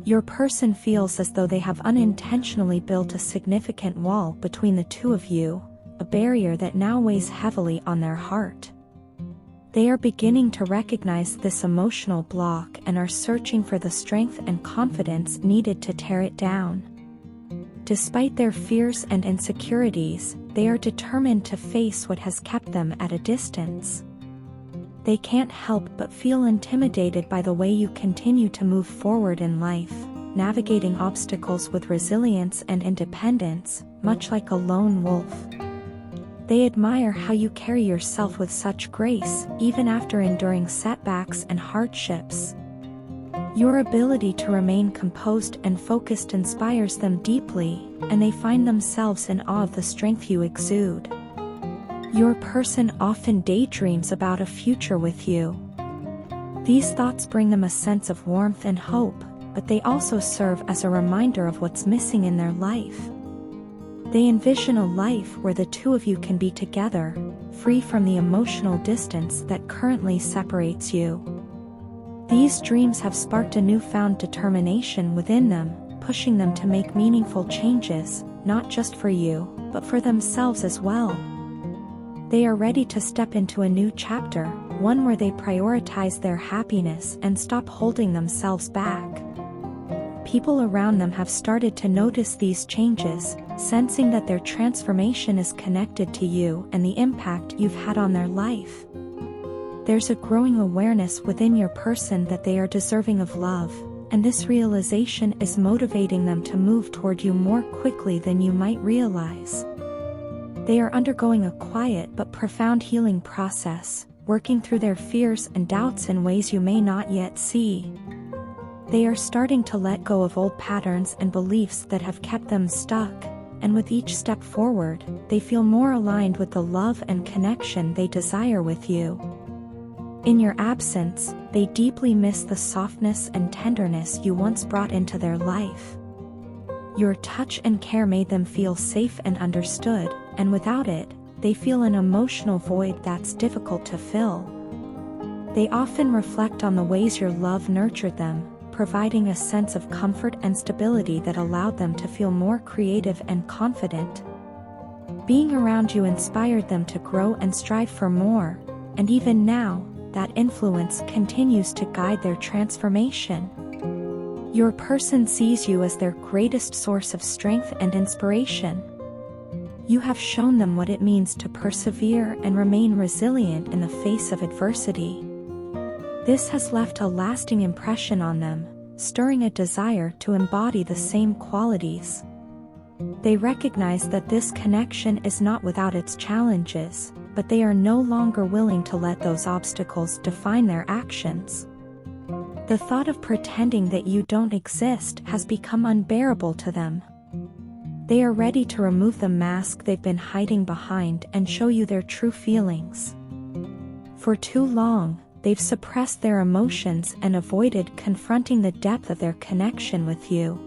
Your person feels as though they have unintentionally built a significant wall between the two of you, a barrier that now weighs heavily on their heart. They are beginning to recognize this emotional block and are searching for the strength and confidence needed to tear it down. Despite their fears and insecurities, they are determined to face what has kept them at a distance. They can't help but feel intimidated by the way you continue to move forward in life, navigating obstacles with resilience and independence, much like a lone wolf. They admire how you carry yourself with such grace, even after enduring setbacks and hardships. Your ability to remain composed and focused inspires them deeply, and they find themselves in awe of the strength you exude. Your person often daydreams about a future with you. These thoughts bring them a sense of warmth and hope, but they also serve as a reminder of what's missing in their life. They envision a life where the two of you can be together, free from the emotional distance that currently separates you. These dreams have sparked a newfound determination within them, pushing them to make meaningful changes, not just for you, but for themselves as well. They are ready to step into a new chapter, one where they prioritize their happiness and stop holding themselves back. People around them have started to notice these changes, sensing that their transformation is connected to you and the impact you've had on their life. There's a growing awareness within your person that they are deserving of love, and this realization is motivating them to move toward you more quickly than you might realize. They are undergoing a quiet but profound healing process, working through their fears and doubts in ways you may not yet see. They are starting to let go of old patterns and beliefs that have kept them stuck, and with each step forward, they feel more aligned with the love and connection they desire with you. In your absence, they deeply miss the softness and tenderness you once brought into their life. Your touch and care made them feel safe and understood, and without it, they feel an emotional void that's difficult to fill. They often reflect on the ways your love nurtured them, providing a sense of comfort and stability that allowed them to feel more creative and confident. Being around you inspired them to grow and strive for more, and even now, that influence continues to guide their transformation. Your person sees you as their greatest source of strength and inspiration. You have shown them what it means to persevere and remain resilient in the face of adversity. This has left a lasting impression on them, stirring a desire to embody the same qualities. They recognize that this connection is not without its challenges, but they are no longer willing to let those obstacles define their actions. The thought of pretending that you don't exist has become unbearable to them. They are ready to remove the mask they've been hiding behind and show you their true feelings. For too long, they've suppressed their emotions and avoided confronting the depth of their connection with you.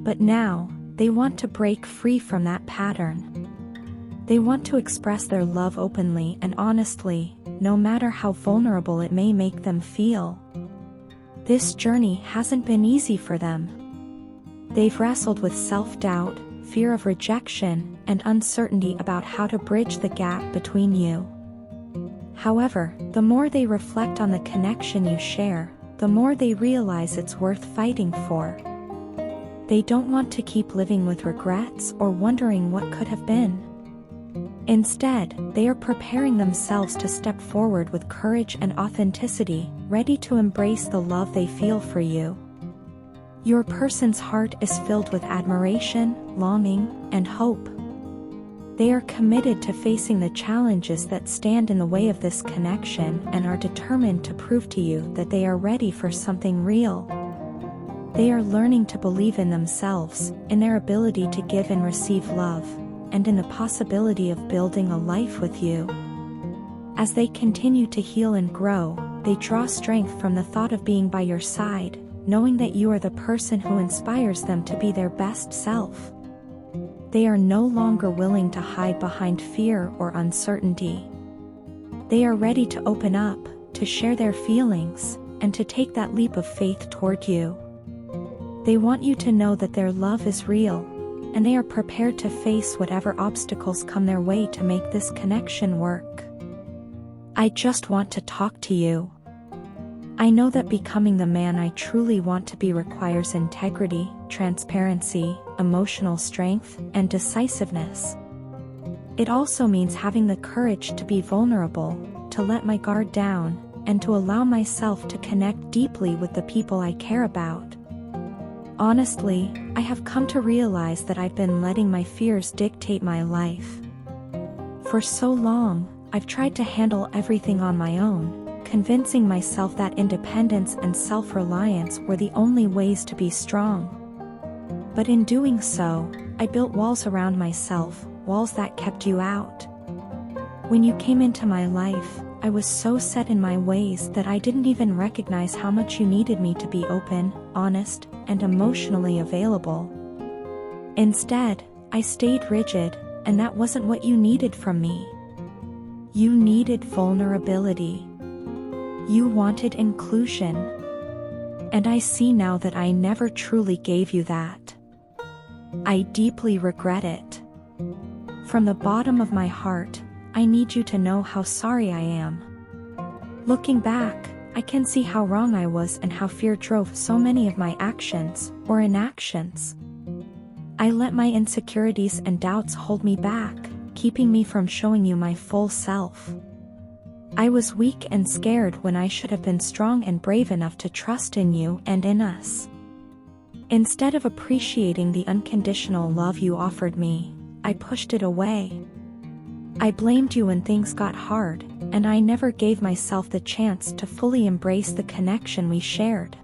But now, they want to break free from that pattern. They want to express their love openly and honestly, no matter how vulnerable it may make them feel. This journey hasn't been easy for them. They've wrestled with self-doubt, fear of rejection, and uncertainty about how to bridge the gap between you. However, the more they reflect on the connection you share, the more they realize it's worth fighting for. They don't want to keep living with regrets or wondering what could have been. Instead, they are preparing themselves to step forward with courage and authenticity, ready to embrace the love they feel for you. Your person's heart is filled with admiration, longing, and hope. They are committed to facing the challenges that stand in the way of this connection and are determined to prove to you that they are ready for something real. They are learning to believe in themselves, in their ability to give and receive love, and in the possibility of building a life with you. As they continue to heal and grow, they draw strength from the thought of being by your side, knowing that you are the person who inspires them to be their best self. They are no longer willing to hide behind fear or uncertainty. They are ready to open up, to share their feelings, and to take that leap of faith toward you. They want you to know that their love is real, and they are prepared to face whatever obstacles come their way to make this connection work. I just want to talk to you. I know that becoming the man I truly want to be requires integrity, transparency, emotional strength, and decisiveness. It also means having the courage to be vulnerable, to let my guard down, and to allow myself to connect deeply with the people I care about. Honestly, I have come to realize that I've been letting my fears dictate my life. For so long, I've tried to handle everything on my own, convincing myself that independence and self-reliance were the only ways to be strong. But in doing so, I built walls around myself, walls that kept you out. When you came into my life, I was so set in my ways that I didn't even recognize how much you needed me to be open, honest, and emotionally available. Instead, I stayed rigid, and that wasn't what you needed from me. You needed vulnerability. You wanted inclusion. And I see now that I never truly gave you that. I deeply regret it. From the bottom of my heart, I need you to know how sorry I am. Looking back, I can see how wrong I was and how fear drove so many of my actions, or inactions. I let my insecurities and doubts hold me back, keeping me from showing you my full self. I was weak and scared when I should have been strong and brave enough to trust in you and in us. Instead of appreciating the unconditional love you offered me, I pushed it away. I blamed you when things got hard, and I never gave myself the chance to fully embrace the connection we shared.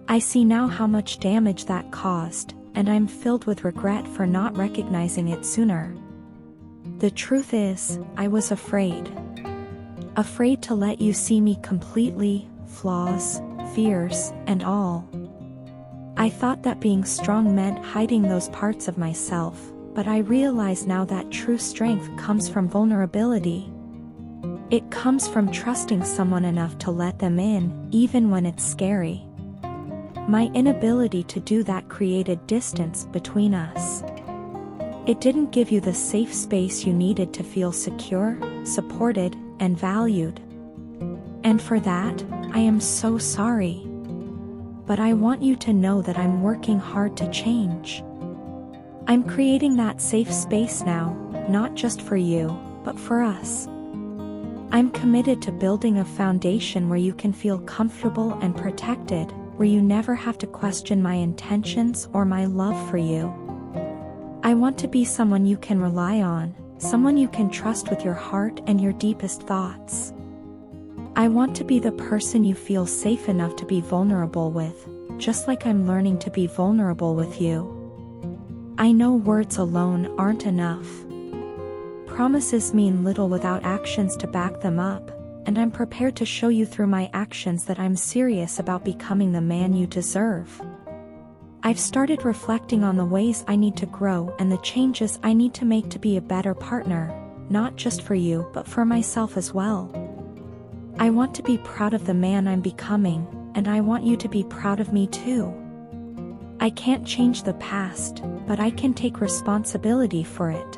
I see now how much damage that caused, and I'm filled with regret for not recognizing it sooner. The truth is, I was afraid. Afraid to let you see me completely, flaws, fears, and all. I thought that being strong meant hiding those parts of myself, but I realize now that true strength comes from vulnerability. It comes from trusting someone enough to let them in, even when it's scary. My inability to do that created distance between us. It didn't give you the safe space you needed to feel secure, supported, and valued. And for that, I am so sorry. But I want you to know that I'm working hard to change. I'm creating that safe space now, not just for you, but for us. I'm committed to building a foundation where you can feel comfortable and protected, where you never have to question my intentions or my love for you. I want to be someone you can rely on, someone you can trust with your heart and your deepest thoughts. I want to be the person you feel safe enough to be vulnerable with, just like I'm learning to be vulnerable with you. I know words alone aren't enough. Promises mean little without actions to back them up, and I'm prepared to show you through my actions that I'm serious about becoming the man you deserve. I've started reflecting on the ways I need to grow and the changes I need to make to be a better partner, not just for you but for myself as well. I want to be proud of the man I'm becoming, and I want you to be proud of me too. I can't change the past, but I can take responsibility for it.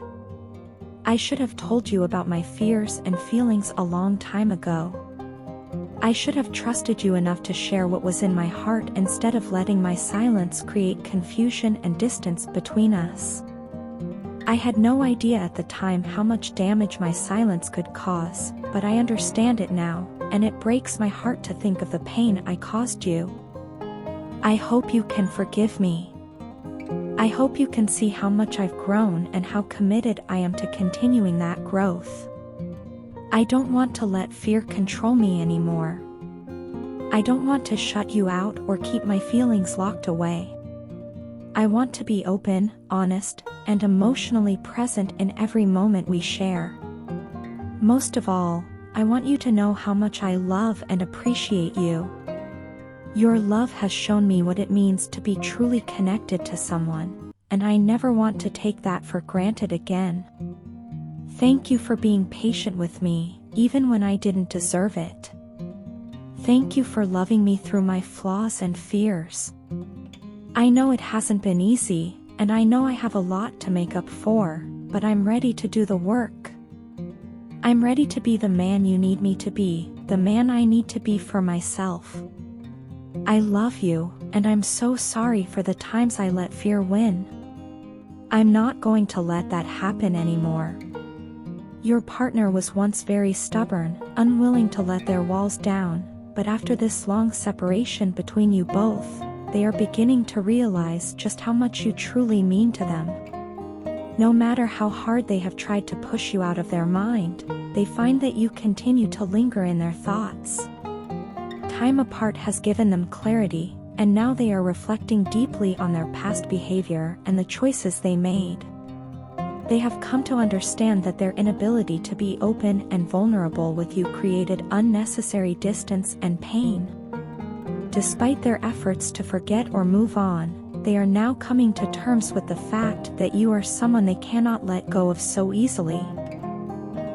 I should have told you about my fears and feelings a long time ago. I should have trusted you enough to share what was in my heart instead of letting my silence create confusion and distance between us. I had no idea at the time how much damage my silence could cause, but I understand it now, and it breaks my heart to think of the pain I caused you. I hope you can forgive me. I hope you can see how much I've grown and how committed I am to continuing that growth. I don't want to let fear control me anymore. I don't want to shut you out or keep my feelings locked away. I want to be open, honest, and emotionally present in every moment we share. Most of all, I want you to know how much I love and appreciate you. Your love has shown me what it means to be truly connected to someone, and I never want to take that for granted again. Thank you for being patient with me, even when I didn't deserve it. Thank you for loving me through my flaws and fears. I know it hasn't been easy, and I know I have a lot to make up for, but I'm ready to do the work. I'm ready to be the man you need me to be, the man I need to be for myself. I love you, and I'm so sorry for the times I let fear win. I'm not going to let that happen anymore. Your partner was once very stubborn, unwilling to let their walls down, but after this long separation between you both, they are beginning to realize just how much you truly mean to them. No matter how hard they have tried to push you out of their mind, they find that you continue to linger in their thoughts. Time apart has given them clarity, and now they are reflecting deeply on their past behavior and the choices they made. They have come to understand that their inability to be open and vulnerable with you created unnecessary distance and pain. Despite their efforts to forget or move on, they are now coming to terms with the fact that you are someone they cannot let go of so easily.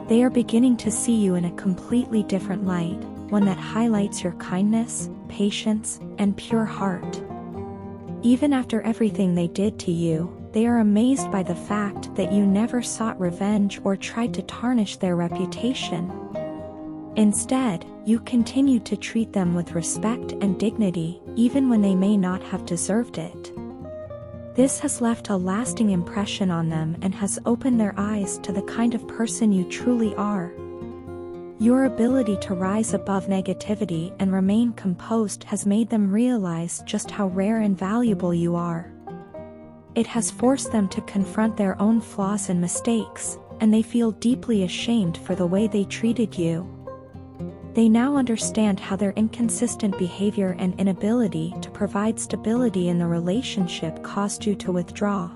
They are beginning to see you in a completely different light, one that highlights your kindness, patience, and pure heart. Even after everything they did to you, they are amazed by the fact that you never sought revenge or tried to tarnish their reputation. Instead, you continued to treat them with respect and dignity, even when they may not have deserved it. This has left a lasting impression on them and has opened their eyes to the kind of person you truly are. Your ability to rise above negativity and remain composed has made them realize just how rare and valuable you are. It has forced them to confront their own flaws and mistakes, and they feel deeply ashamed for the way they treated you. They now understand how their inconsistent behavior and inability to provide stability in the relationship caused you to withdraw.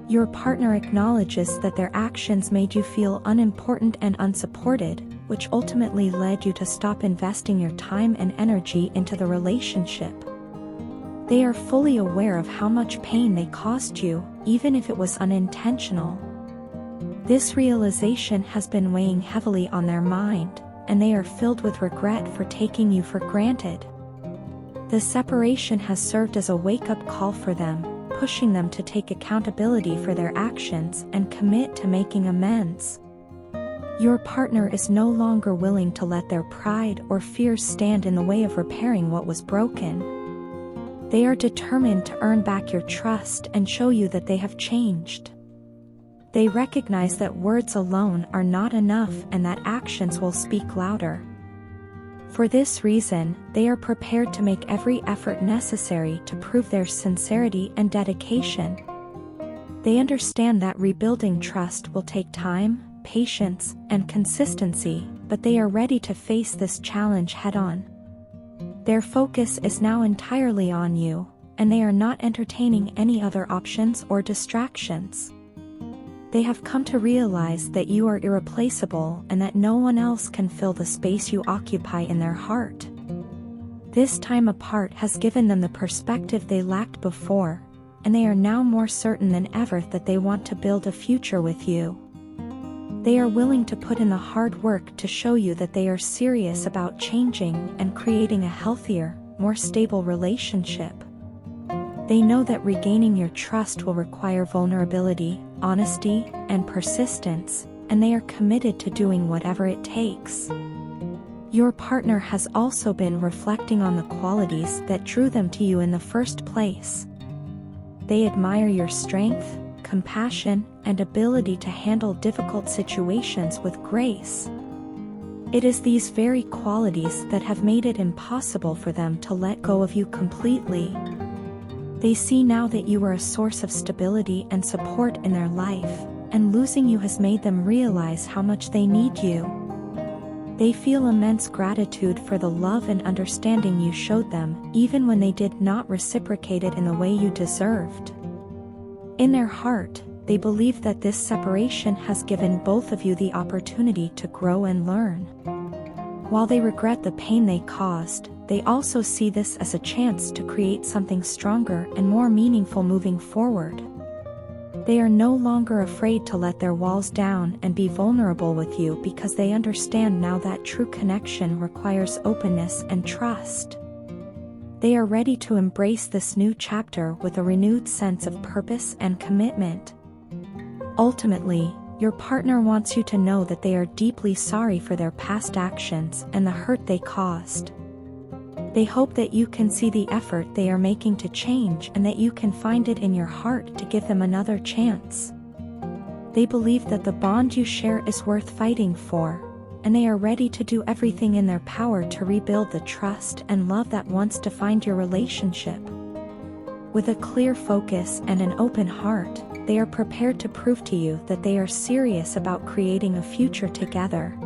Your partner acknowledges that their actions made you feel unimportant and unsupported, which ultimately led you to stop investing your time and energy into the relationship. They are fully aware of how much pain they caused you, even if it was unintentional. This realization has been weighing heavily on their mind, and they are filled with regret for taking you for granted. The separation has served as a wake-up call for them, pushing them to take accountability for their actions and commit to making amends. Your partner is no longer willing to let their pride or fears stand in the way of repairing what was broken. They are determined to earn back your trust and show you that they have changed. They recognize that words alone are not enough and that actions will speak louder. For this reason, they are prepared to make every effort necessary to prove their sincerity and dedication. They understand that rebuilding trust will take time, patience, and consistency, but they are ready to face this challenge head-on. Their focus is now entirely on you, and they are not entertaining any other options or distractions. They have come to realize that you are irreplaceable and that no one else can fill the space you occupy in their heart. This time apart has given them the perspective they lacked before, and they are now more certain than ever that they want to build a future with you. They are willing to put in the hard work to show you that they are serious about changing and creating a healthier, more stable relationship. They know that regaining your trust will require vulnerability, honesty, and persistence, and they are committed to doing whatever it takes. Your partner has also been reflecting on the qualities that drew them to you in the first place. They admire your strength, compassion, and ability to handle difficult situations with grace. It is these very qualities that have made it impossible for them to let go of you completely. They see now that you are a source of stability and support in their life, and losing you has made them realize how much they need you. They feel immense gratitude for the love and understanding you showed them, even when they did not reciprocate it in the way you deserved. In their heart, they believe that this separation has given both of you the opportunity to grow and learn. While they regret the pain they caused, they also see this as a chance to create something stronger and more meaningful moving forward. They are no longer afraid to let their walls down and be vulnerable with you because they understand now that true connection requires openness and trust. They are ready to embrace this new chapter with a renewed sense of purpose and commitment. Ultimately, your partner wants you to know that they are deeply sorry for their past actions and the hurt they caused. They hope that you can see the effort they are making to change and that you can find it in your heart to give them another chance. They believe that the bond you share is worth fighting for, and they are ready to do everything in their power to rebuild the trust and love that once defined your relationship. With a clear focus and an open heart, they are prepared to prove to you that they are serious about creating a future together.